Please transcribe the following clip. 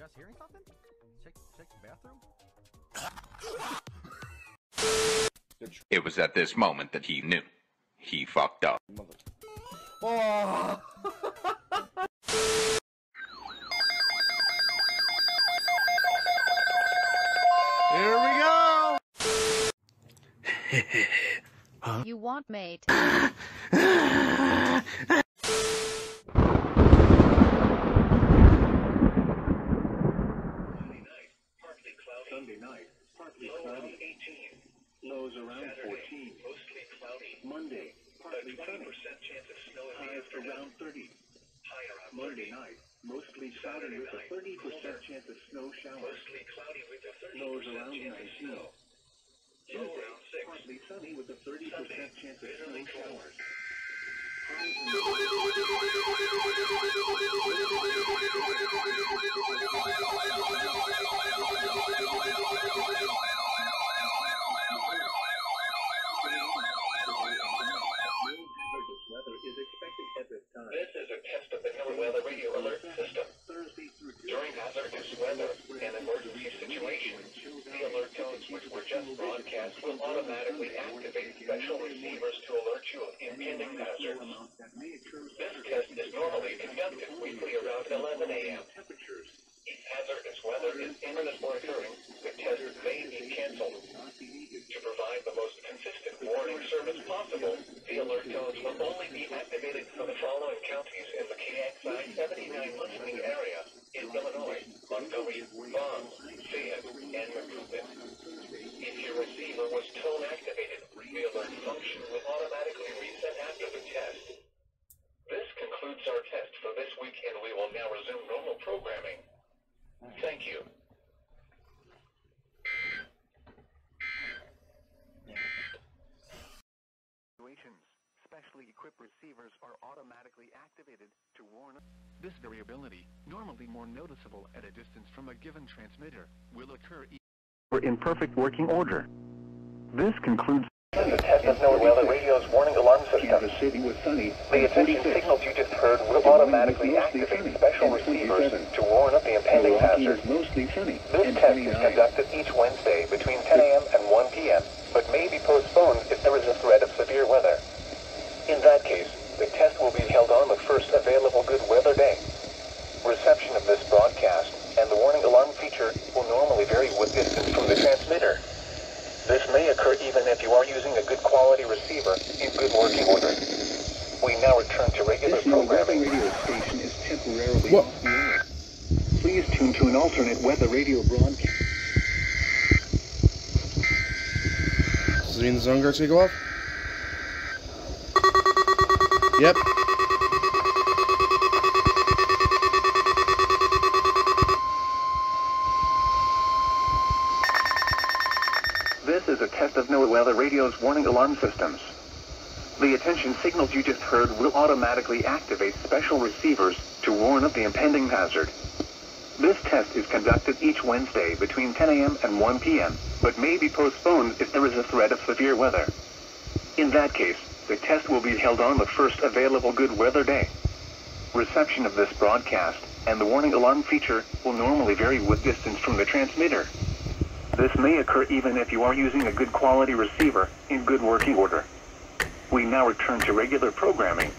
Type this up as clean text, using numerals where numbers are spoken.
guys hearing something? Check the bathroom. It was at this moment that he knew. He fucked up. Oh! Here we go! Huh? You want mate? Sunday night, partly cloudy. 18. Lows around 14. Mostly cloudy. Monday, partly sunny. 20% chance of snow. Highs around 30. High around Monday night, mostly cloudy with a 30% chance of snow showers. Mostly cloudy with a 30% lows around 19. Tuesday, partly sunny with a 30% chance of snow showers. This is a test of the NOAA Weather Radio Alert System. During hazardous weather and emergency situations, the alert tones which were just broadcast will automatically activate special receivers to alert you of impending hazards. This test is normally conducted weekly around 11 a.m. If hazardous weather is imminent or occurring, the test may be canceled. To provide the most consistent warning service possible, the alert tones will only be activated for the following counties in the KXI 79 listening area in Illinois, Montgomery, Vaughn, Fayette, and Macoupin. If your receiver was tone activated, the alert function will automatically reset after the test. This concludes our test for this week, and we will now resume normal programming. Thank you. Specially equipped receivers are automatically activated to warn. This variability, normally more noticeable at a distance from a given transmitter, will occur in perfect working order. This concludes the test of NOAA Weather Radio's warning alarm system. The attention signals you just heard will automatically activate special receivers to warn of the impending hazard. This test is conducted each Wednesday between 10 a.m. and 1 p.m., but may be postponed if there is a threat of severe weather. In that case, the test will be held on the first available good weather day. Reception of this broadcast and the warning alarm feature will normally vary with distance from the transmitter. This may occur even if you are using a good quality receiver in good working order. We now return to regular programming. This radio station is temporarily off the air. Please tune to an alternate weather radio broadcast. Does it mean the zone guards should go off? Yep. This is a test of NOAA Weather Radio's warning alarm systems. The attention signals you just heard will automatically activate special receivers to warn of the impending hazard. This test is conducted each Wednesday between 10 a.m. and 1 p.m., but may be postponed if there is a threat of severe weather. In that case, the test will be held on the first available good weather day. Reception of this broadcast and the warning alarm feature will normally vary with distance from the transmitter. This may occur even if you are using a good quality receiver in good working order. We now return to regular programming.